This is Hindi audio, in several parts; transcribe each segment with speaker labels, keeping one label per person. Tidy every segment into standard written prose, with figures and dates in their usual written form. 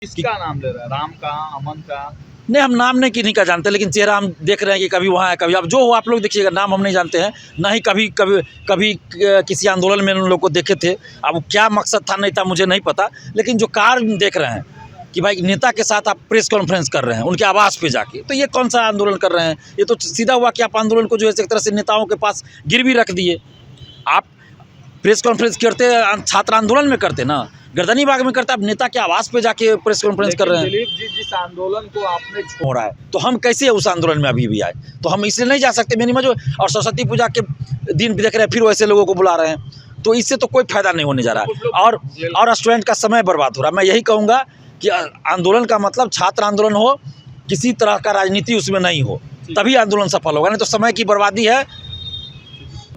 Speaker 1: किसका नाम ले रहा है? राम का, अमन का?
Speaker 2: नहीं, हम नाम नहीं किन्हीं का जानते, लेकिन चेहरा हम देख रहे हैं कि कभी वहाँ है, कभी अब जो हो आप लोग देखिएगा। नाम हम नहीं जानते हैं, ना ही कभी कभी कभी किसी आंदोलन में उन लोग को देखे थे। अब क्या मकसद था नहीं था मुझे नहीं पता, लेकिन जो कार्य देख रहे हैं कि भाई नेता के साथ आप प्रेस कॉन्फ्रेंस कर रहे हैं उनके आवास पे जाके, तो ये कौन सा आंदोलन कर रहे हैं? ये तो सीधा हुआ कि आप आंदोलन को जो है एक तरह से नेताओं के पास गिरवी रख दिए। आप प्रेस कॉन्फ्रेंस करते छात्र आंदोलन में करते ना, गर्दनी बाग में करते, आप नेता के आवास पे जाके प्रेस कॉन्फ्रेंस कर रहे हैं।
Speaker 1: दिलीप जी, जिस आंदोलन को आपने
Speaker 2: हो रहा है तो हम कैसे उस आंदोलन में अभी भी आए? तो हम इसलिए नहीं जा सकते मेरी मजो। और सरस्वती पूजा के दिन भी देख रहे हैं, फिर वैसे लोगों को बुला रहे हैं, तो इससे तो कोई फायदा नहीं होने जा रहा है। और स्टूडेंट का समय बर्बाद हो रहा है। मैं यही कहूँगा कि आंदोलन का मतलब छात्र आंदोलन हो, किसी तरह का राजनीति उसमें नहीं हो, तभी आंदोलन सफल होगा, नहीं तो समय की बर्बादी है।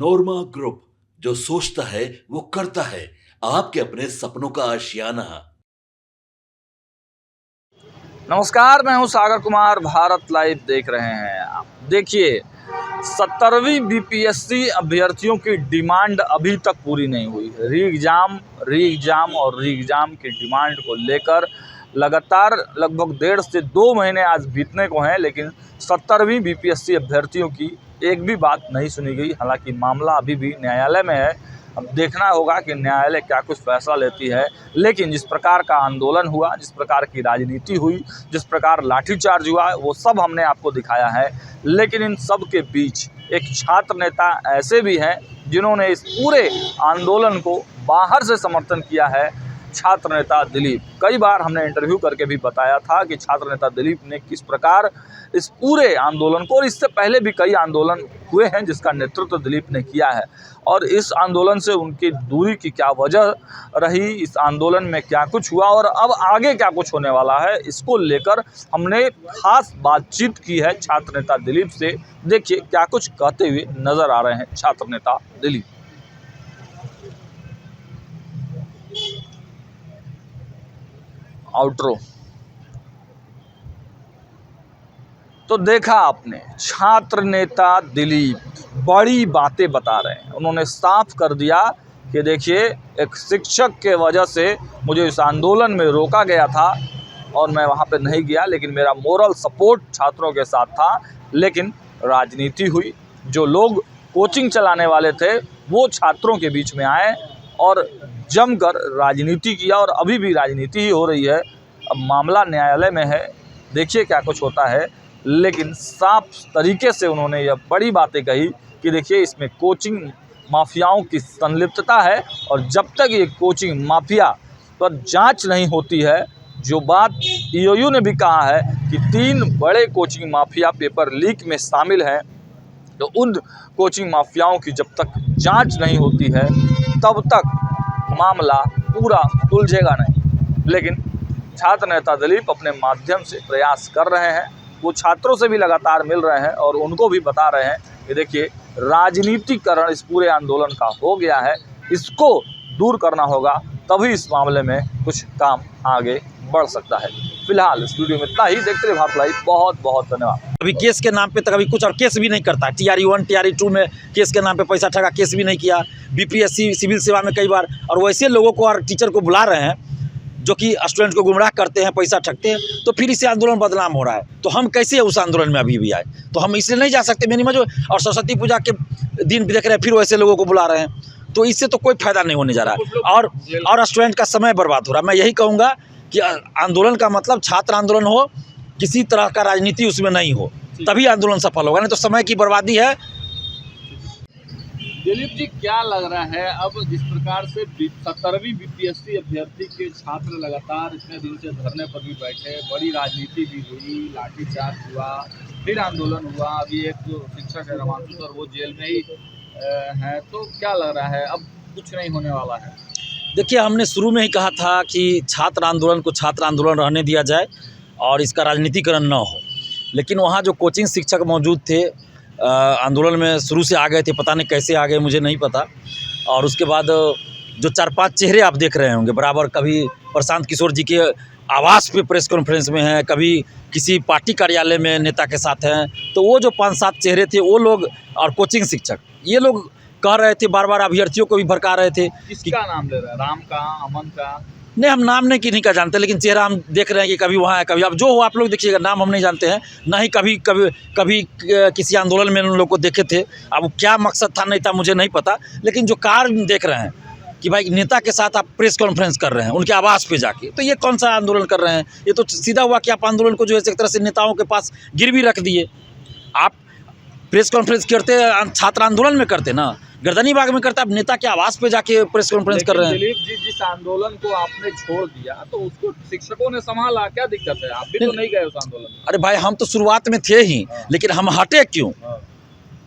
Speaker 3: नोरमा ग्रुप, जो सोचता है वो करता है। आपके अपने सपनों का आशियाना।
Speaker 1: नमस्कार, मैं हूं सागर कुमार। भारत लाइव देख रहे हैं आप। देखिए, 17वीं बीपीएससी अभ्यर्थियों की डिमांड अभी तक पूरी नहीं हुई है। री एग्जाम की डिमांड को लेकर लगातार लगभग 1.5 से 2 महीने आज बीतने को हैं, लेकिन 17वीं बीपीएससी अभ्यर्थियों की एक भी बात नहीं सुनी गई। हालांकि मामला अभी भी न्यायालय में है। अब देखना होगा कि न्यायालय क्या कुछ फैसला लेती है। लेकिन जिस प्रकार का आंदोलन हुआ, जिस प्रकार की राजनीति हुई, जिस प्रकार लाठीचार्ज हुआ, वो सब हमने आपको दिखाया है। लेकिन इन सब के बीच एक छात्र नेता ऐसे भी हैं जिन्होंने इस पूरे आंदोलन को बाहर से समर्थन किया है। छात्र नेता दिलीप, कई बार हमने इंटरव्यू करके भी बताया था कि छात्र नेता दिलीप ने किस प्रकार इस पूरे आंदोलन को, और इससे पहले भी कई आंदोलन हुए हैं जिसका नेतृत्व दिलीप ने किया है, और इस आंदोलन से उनकी दूरी की क्या वजह रही, इस आंदोलन में क्या कुछ हुआ और अब आगे क्या कुछ होने वाला है, इसको लेकर हमने खास बातचीत की है छात्र नेता दिलीप से। देखिए क्या कुछ कहते हुए नजर आ रहे हैं छात्र नेता दिलीप। आउटरो। तो देखा आपने, छात्र नेता दिलीप बड़ी बातें बता रहे हैं। उन्होंने साफ कर दिया कि देखिए, एक शिक्षक के वजह से मुझे इस आंदोलन में रोका गया था और मैं वहां पे नहीं गया, लेकिन मेरा मोरल सपोर्ट छात्रों के साथ था। लेकिन राजनीति हुई, जो लोग कोचिंग चलाने वाले थे वो छात्रों के बीच में आए और जमकर राजनीति किया, और अभी भी राजनीति ही हो रही है। अब मामला न्यायालय में है, देखिए क्या कुछ होता है। लेकिन साफ तरीके से उन्होंने यह बड़ी बातें कही कि देखिए, इसमें कोचिंग माफियाओं की संलिप्तता है, और जब तक ये कोचिंग माफिया पर जांच नहीं होती है, जो बात ईओयू ने भी कहा है कि 3 बड़े कोचिंग माफिया पेपर लीक में शामिल हैं, तो उन कोचिंग माफियाओं की जब तक जांच नहीं होती है तब तक मामला पूरा सुलझेगा नहीं। लेकिन छात्र नेता दिलीप अपने माध्यम से प्रयास कर रहे हैं। वो छात्रों से भी लगातार मिल रहे हैं और उनको भी बता रहे हैं कि देखिए, राजनीतिकरण इस पूरे आंदोलन का हो गया है, इसको दूर करना होगा, तभी इस मामले में कुछ काम आगे बढ़ सकता है। फिलहाल इस वीडियो में इतना ही। देखते रहिए भारत लाइव। बहुत बहुत धन्यवाद।
Speaker 2: अभी केस के नाम पे तक अभी कुछ, और केस भी नहीं करता। TRE 1 TRE 2 में केस के नाम पे पैसा ठगा, केस भी नहीं किया। बीपीएससी सिविल सेवा में कई बार, और वैसे लोगों को और टीचर को बुला रहे हैं जो कि स्टूडेंट को गुमराह करते हैं, पैसा ठगते हैं, तो फिर इससे आंदोलन बदनाम हो रहा है। तो हम कैसे उस आंदोलन में अभी भी आए? तो हम इसलिए नहीं जा सकते मेरी मजो। और सरस्वती पूजा के दिन भी देख रहे हैं, फिर वैसे लोगों को बुला रहे हैं, तो इससे तो कोई फायदा नहीं होने जा रहा है। और स्टूडेंट का समय बर्बाद हो रहा है। मैं यही कहूँगा कि आंदोलन का मतलब छात्र आंदोलन हो, किसी तरह का राजनीति उसमें नहीं हो, तभी आंदोलन सफल होगा, नहीं तो समय की बर्बादी है।
Speaker 1: दिलीप जी, क्या लग रहा है अब जिस प्रकार से 17वीं बीपीएससी अभ्यर्थी के छात्र लगातार इतने दिन से धरने पर भी बैठे, बड़ी राजनीति भी हुई, लाठीचार्ज हुआ, फिर आंदोलन हुआ, अभी एक जो शिक्षक है रमांशु सर वो जेल में ही है, तो क्या लग रहा है अब कुछ नहीं होने वाला है?
Speaker 2: देखिए, हमने शुरू में ही कहा था कि छात्र आंदोलन को छात्र आंदोलन रहने दिया जाए और इसका राजनीतिकरण न हो। लेकिन वहाँ जो कोचिंग शिक्षक मौजूद थे, आंदोलन में शुरू से आ गए थे, पता नहीं कैसे आ गए मुझे नहीं पता। और उसके बाद जो 4-5 चेहरे आप देख रहे होंगे बराबर, कभी प्रशांत किशोर जी के आवास पे प्रेस कॉन्फ्रेंस में हैं, कभी किसी पार्टी कार्यालय में नेता के साथ हैं, तो वो जो 5-7 चेहरे थे वो लोग, और कोचिंग शिक्षक, ये लोग कह रहे थे, बार बार अभ्यर्थियों को भी भड़का रहे थे।
Speaker 1: किसका नाम ले रहा है? राम का, अमन का?
Speaker 2: नहीं, हम नाम नहीं किन्हीं का जानते, लेकिन चेहरा हम देख रहे हैं कि कभी वहाँ है कभी, अब जो हो आप लोग देखिएगा, नाम हम नहीं जानते हैं, ना ही कभी किसी आंदोलन में उन लोग को देखे थे। अब क्या मकसद था नहीं था मुझे नहीं पता, लेकिन जो कार्य देख रहे हैं कि भाई नेता के साथ आप प्रेस कॉन्फ्रेंस कर रहे हैं उनके आवास पे जाके, तो ये कौन सा आंदोलन कर रहे हैं? ये तो सीधा हुआ कि आप आंदोलन को जो है एक तरह से नेताओं के पास गिरवी रख दिए। आप प्रेस कॉन्फ्रेंस करते छात्र आंदोलन में करते ना, गर्दनी बाग में करते, आप नेता के आवास पे जाके प्रेस कॉन्फ्रेंस कर रहे हैं।
Speaker 1: दिलीप जी, जिस आंदोलन को आपने छोड़ दिया तो उसको शिक्षकों ने संभाला, क्या दिक्कत है? आप भी तो नहीं गए उस आंदोलन में।
Speaker 2: अरे भाई, हम तो शुरुआत में थे ही, लेकिन हम हटे क्यों?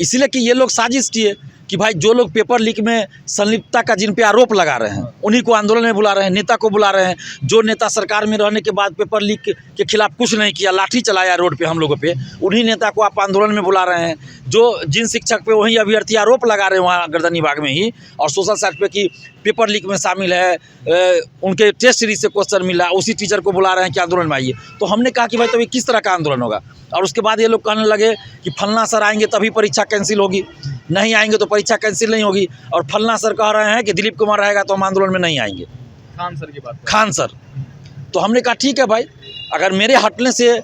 Speaker 2: इसलिए कि ये लोग साजिश किए कि भाई जो लोग पेपर लीक में संलिप्तता का जिन पे आरोप लगा रहे हैं उन्हीं को आंदोलन में बुला रहे हैं, नेता को बुला रहे हैं। जो नेता सरकार में रहने के बाद पेपर लीक के खिलाफ कुछ नहीं किया, लाठी चलाया रोड पे हम लोगों पे, उन्हीं नेता को आप आंदोलन में बुला रहे हैं। जो जिन शिक्षक पे वही अभ्यर्थी आरोप लगा रहे हैं वहाँ गर्दनी बाग में ही और सोशल साइट पे कि पेपर लीक में शामिल है, उनके टेस्ट सीरीज से क्वेश्चन मिला, उसी टीचर को बुला रहे हैं कि आंदोलन में आइए। तो हमने कहा कि भाई तो ये किस तरह का आंदोलन होगा? और उसके बाद ये लोग कहने लगे कि फलना सर आएंगे तभी परीक्षा कैंसिल होगी, नहीं आएंगे तो परीक्षा कैंसिल नहीं होगी। और फलना सर कह रहे हैं कि दिलीप कुमार रहेगा तो हम आंदोलन में नहीं आएंगे।
Speaker 1: खान सर की बात,
Speaker 2: खान सर। तो हमने कहा ठीक है भाई, अगर मेरे हटने से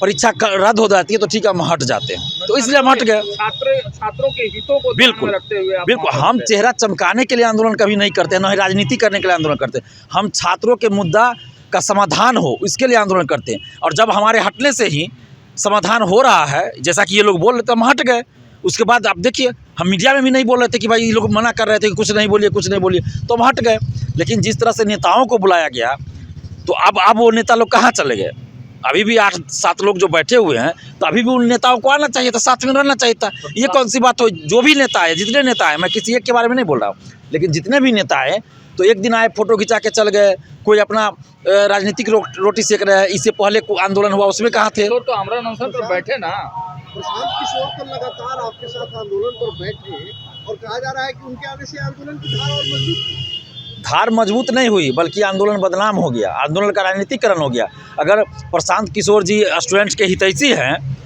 Speaker 2: परीक्षा रद्द हो जाती है तो ठीक है, हम हट जाते हैं। तो इसलिए हम हट गए।
Speaker 1: छात्रों के हितों को
Speaker 2: बिल्कुल
Speaker 1: रखते हुए
Speaker 2: बिल्कुल, हम चेहरा चमकाने के लिए आंदोलन कभी नहीं करते, न ही राजनीति करने के लिए आंदोलन करते। हम छात्रों के मुद्दा का समाधान हो इसके लिए आंदोलन करते हैं। और जब हमारे हटने से ही समाधान हो रहा है, जैसा कि ये लोग बोल रहे थे, हम हट गए। उसके बाद आप देखिए, हम मीडिया में भी नहीं बोल रहे थे कि भाई ये लोग मना कर रहे थे कि कुछ नहीं बोलिए कुछ नहीं बोलिए, तो हम हट गए। लेकिन जिस तरह से नेताओं को बुलाया गया, तो अब वो नेता लोग कहाँ चले गए? अभी भी 8-7 लोग जो बैठे हुए हैं, तो अभी भी उन नेताओं को आना चाहिए था, साथ में रहना चाहिए था। ये कौन सी बात हो? जो भी नेता है, जितने नेता है, मैं किसी एक के बारे में नहीं बोल रहा हूँ, लेकिन जितने भी नेता हैं, तो एक दिन आए फोटो खिंचा के चल गए, कोई अपना राजनीतिक रोटी सेक रहे हैं। इससे पहले आंदोलन हुआ उसमें कहाँ थे?
Speaker 1: तो आमरण अनशन पर बैठे ना।
Speaker 4: प्रशांत किशोर तो लगातार आपके साथ आंदोलन पर बैठे और कहा जा रहा है कि उनके आने से आंदोलन की धार और मजबूत।
Speaker 2: धार मजबूत नहीं हुई, बल्कि आंदोलन बदनाम हो गया, आंदोलन का राजनीतिकरण हो गया। अगर प्रशांत किशोर जी स्टूडेंट्स के हितैषी हैं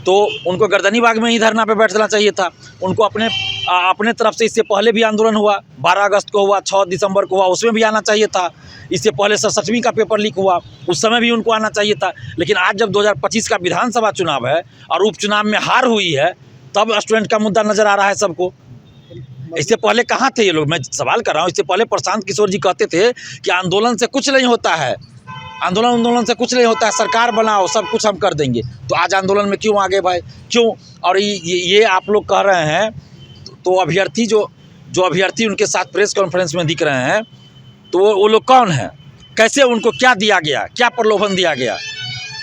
Speaker 2: तो उनको गर्दनी बाग में ही धरना पे बैठना चाहिए था। उनको अपने तरफ से इससे पहले भी आंदोलन हुआ, 12 अगस्त को हुआ, 6 दिसंबर को हुआ, उसमें भी आना चाहिए था। इससे पहले 67वीं का पेपर लीक हुआ, उस समय भी उनको आना चाहिए था। लेकिन आज जब 2025 का विधानसभा चुनाव है और उपचुनाव में हार हुई है, तब स्टूडेंट का मुद्दा नज़र आ रहा है सबको। इससे पहले कहाँ थे ये लोग? मैं सवाल कर रहा हूँ। इससे पहले प्रशांत किशोर जी कहते थे कि आंदोलन से कुछ नहीं होता है, आंदोलन से कुछ नहीं होता है, सरकार बनाओ, सब कुछ हम कर देंगे। तो आज आंदोलन में क्यों आ गए भाई? क्यों? और ये आप लोग कह रहे हैं, तो अभ्यर्थी जो अभ्यर्थी उनके साथ प्रेस कॉन्फ्रेंस में दिख रहे हैं, तो वो लोग कौन हैं? कैसे उनको क्या दिया गया? क्या प्रलोभन दिया गया?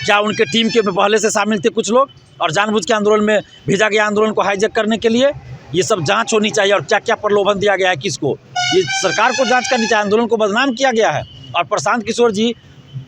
Speaker 2: क्या उनके टीम के पहले से शामिल थे कुछ लोग और जानबूझ के आंदोलन में भेजा गया, आंदोलन को हाईजैक करने के लिए? ये सब जांच होनी चाहिए। और क्या क्या प्रलोभन दिया गया है किसको, ये सरकार को जांच करनी चाहिए। आंदोलन को बदनाम किया गया है। और प्रशांत किशोर जी,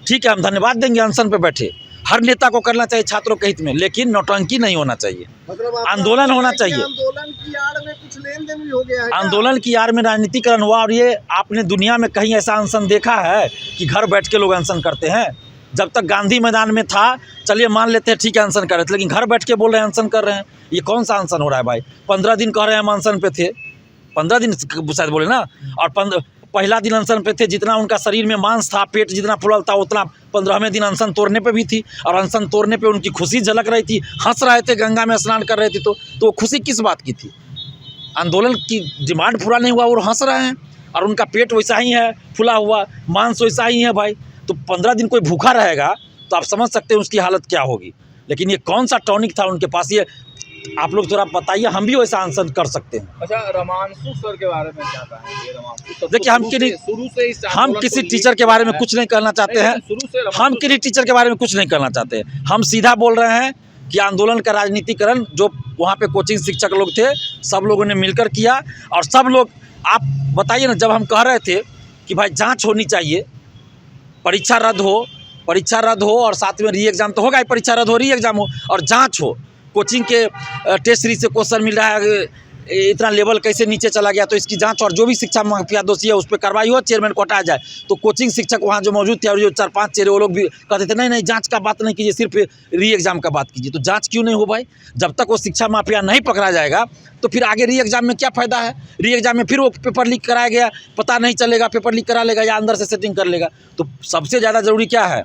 Speaker 2: ठीक है, हम धन्यवाद देंगे, अनशन पे बैठे। हर नेता को करना चाहिए छात्रों के हित में, लेकिन नौटंकी नहीं होना चाहिए।
Speaker 4: मतलब
Speaker 2: आंदोलन होना चाहिए।
Speaker 4: आंदोलन की आड़ में कुछ लेन देन भी हो गया है।
Speaker 2: आंदोलन की आड़ में राजनीतिकरण हुआ। और ये आपने दुनिया में कहीं ऐसा अनशन देखा है कि घर बैठ के लोग अनशन करते हैं? जब तक गांधी मैदान में था, चलिए मान लेते हैं ठीक है अनशन कर रहे थे, लेकिन घर बैठ के बोल रहे हैं अनशन कर रहे हैं। ये कौन सा अनशन हो रहा है भाई? 15 दिन कह रहे हैं हम अनशन पे थे, 15 दिन शायद बोले ना। और पहला दिन अनशन पे थे, जितना उनका शरीर में मांस था, पेट जितना फुलल था, उतना 15वें दिन अनशन तोड़ने पे भी थी। और अनशन तोड़ने पे उनकी खुशी झलक रही थी, हंस रहे थे, गंगा में स्नान कर रहे थे। तो खुशी किस बात की थी? आंदोलन की डिमांड पूरा नहीं हुआ और हंस रहे हैं। और उनका पेट वैसा ही है, फुला हुआ, मांस वैसा ही है भाई। तो 15 दिन कोई भूखा रहेगा तो आप समझ सकते हैं उसकी हालत क्या होगी। लेकिन ये कौन सा टॉनिक था उनके पास, ये आप लोग थोड़ा बताइए, हम भी वैसा आंसर कर सकते हैं।
Speaker 1: अच्छा, रमांशु सर के बारे में क्या कहेंगे? रमांशु
Speaker 2: देखिए, हम किसी टीचर के बारे में कुछ नहीं कहना चाहते हैं। हम किसी टीचर के बारे में कुछ नहीं कहना चाहते हैं। हम सीधा बोल रहे हैं कि आंदोलन का राजनीतिकरण जो वहाँ पे कोचिंग शिक्षक लोग थे, सब लोगों ने मिलकर किया। और सब लोग, आप बताइए ना, जब हम कह रहे थे कि भाई जाँच होनी चाहिए, परीक्षा रद्द हो और साथ में री एग्ज़ाम तो होगा ही, परीक्षा रद्द हो, री एग्ज़ाम हो और जांच हो। कोचिंग के टेस्ट सीरीज से क्वेश्चन मिल रहा है, इतना लेवल कैसे नीचे चला गया, तो इसकी जांच और जो भी शिक्षा माफिया दोषी है उस पर कार्रवाई हो, चेयरमैन को हटाया जाए। तो कोचिंग शिक्षक वहाँ जो मौजूद थे और जो 4-5 चेहरे वो लोग भी कहते थे नहीं जांच का बात नहीं कीजिए, सिर्फ री एग्ज़ाम का बात कीजिए। तो जांच क्यों नहीं हो भाई? जब तक वो शिक्षा माफिया नहीं पकड़ा जाएगा तो फिर आगे री एग्ज़ाम में क्या फ़ायदा है? री एग्ज़ाम में फिर वो पेपर लीक कराया गया, पता नहीं चलेगा, पेपर लीक करा लेगा या अंदर से सेटिंग कर लेगा। तो सबसे ज़्यादा ज़रूरी क्या है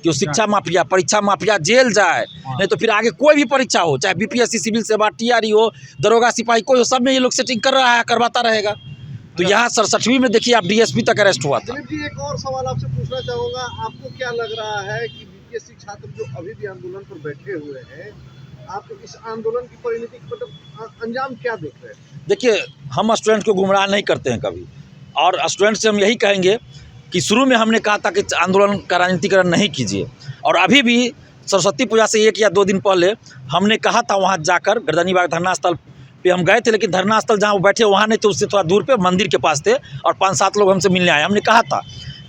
Speaker 2: कि शिक्षा माफिया, परीक्षा माफिया जेल जाए, नहीं तो फिर आगे कोई भी परीक्षा हो, चाहे बीपीएससी, सिविल सेवा, टीआरई हो, दरोगा सिपाही कोई हो, सब में ये लोग सेटिंग कर रहा है, करवाता रहेगा। तो यहाँ 67वीं में देखिए आप डीएसपी तक अरेस्ट हुआ था।
Speaker 4: दिलीप जी, एक और सवाल आपसे पूछना चाहूँगा, आपको क्या लग रहा है कि बीपीएससी छात्र जो अभी भी आंदोलन पर बैठे हुए हैं, आप इस आंदोलन की परिणति मतलब अंजाम क्या देख रहे हैं?
Speaker 2: देखिए, हम स्टूडेंट को गुमराह नहीं करते हैं कभी, और स्टूडेंट से हम यही कहेंगे कि शुरू में हमने कहा था कि आंदोलन का राजनीतिकरण नहीं कीजिए, और अभी भी सरस्वती पूजा से 1 या 2 दिन पहले हमने कहा था वहाँ जाकर गर्दनीबाग धरना स्थल पे हम गए थे, लेकिन धरना स्थल जहाँ वो बैठे वहाँ नहीं थे, उससे थोड़ा दूर पे मंदिर के पास थे, और 5-7 लोग हमसे मिलने आए। हमने कहा था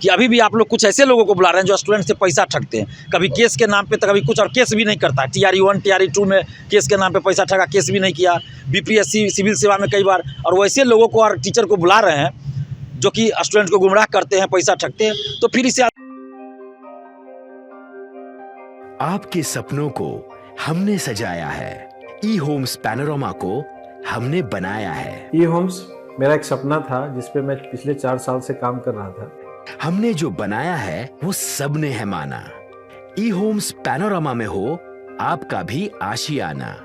Speaker 2: कि अभी भी आप लोग कुछ ऐसे लोगों को बुला रहे हैं जो स्टूडेंट से पैसा ठगते हैं, कभी केस के नाम पे तो कभी कुछ, और केस भी नहीं करता है। TRE 1 TRE 2 में केस के नाम पे पैसा ठगा, केस भी नहीं किया। BPSC सिविल सेवा में कई बार, और वैसे लोगों को और टीचर को बुला रहे हैं जो कि स्टूडेंट को गुमराह करते हैं, पैसा ठगते हैं। तो फिर इसे
Speaker 5: आपके सपनों को हमने सजाया है, ई होम्स पैनोरमा को हमने बनाया है।
Speaker 6: ई होम्स मेरा एक सपना था जिस पे मैं पिछले 4 साल से काम कर रहा था।
Speaker 5: हमने जो बनाया है वो सबने है माना। ई होम्स पैनोरमा में हो आपका भी आशियाना।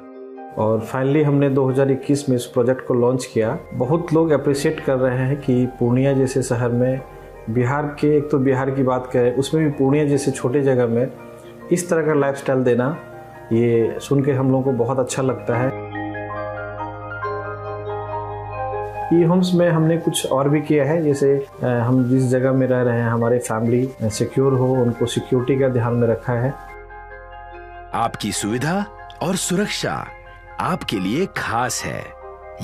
Speaker 6: और फाइनली हमने 2021 में इस प्रोजेक्ट को लॉन्च किया। बहुत लोग अप्रिशिएट कर रहे हैं कि पूर्णिया जैसे शहर में, बिहार के, एक तो बिहार की बात करें उसमें भी पूर्णिया जैसे छोटे जगह में इस तरह का लाइफस्टाइल देना, ये सुन के हम लोगों को बहुत अच्छा लगता है। ई होम्स में हमने कुछ और भी किया है, जैसे हम जिस जगह में रह रहे हैं हमारे फैमिली सिक्योर हो, उनको सिक्योरिटी का ध्यान में रखा है।
Speaker 5: आपकी सुविधा और सुरक्षा आपके लिए खास है,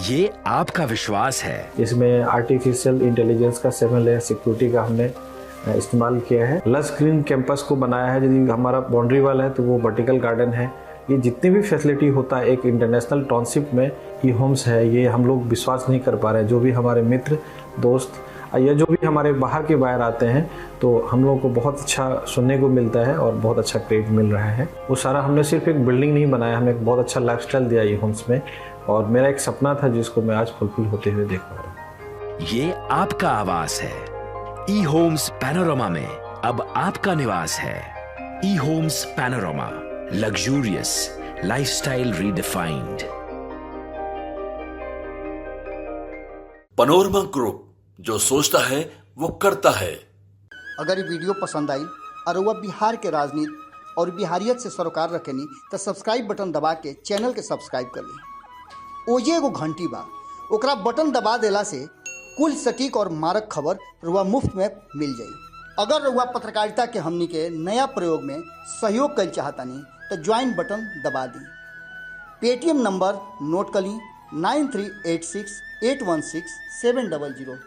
Speaker 5: ये आपका विश्वास है।
Speaker 6: इसमें आर्टिफिशियल इंटेलिजेंस का 7 लेयर सिक्योरिटी का हमने इस्तेमाल किया है। लश ग्रीन कैंपस को बनाया है, यदि हमारा बाउंड्री वाल है तो वो वर्टिकल गार्डन है। ये जितनी भी फैसिलिटी होता है एक इंटरनेशनल टाउनशिप में ई होम्स है, ये हम लोग विश्वास नहीं कर पा रहे हैं। जो भी हमारे मित्र दोस्त या जो भी हमारे बाहर के बाहर आते हैं तो हम लोगों को बहुत अच्छा सुनने को मिलता है और बहुत अच्छा क्रेडिट मिल रहा है। वो सारा हमने सिर्फ एक बिल्डिंग नहीं बनाया, हमें एक बहुत अच्छा लाइफस्टाइल दिया ई होम्स में, और मेरा एक सपना था जिसको मैं आज फुलफिल होते हुए देख पा रहा हूँ।
Speaker 5: ये आपका आवास है। ई होम्स पैनोरमा में अब आपका निवास है। E Homes Panorama, luxurious lifestyle redefined.
Speaker 3: Panorama group, जो सोचता है वो करता है।
Speaker 7: अगर ये वीडियो पसंद आई और वह बिहार के राजनीति और बिहारियत से सरोकार रखेनी तो सब्सक्राइब बटन दबा के चैनल के सब्सक्राइब कर ली। ओजे एगो घंटी बा, ओकरा बटन दबा देला से कुल सटीक और मारक खबर रुआ मुफ्त में मिल जाई। अगर रुआ पत्रकारिता के हमनी के नया प्रयोग में सहयोग कर चाहतानी तो ज्वाइन बटन दबा दी। पेटीएम नंबर नोट कर ली 9386816700।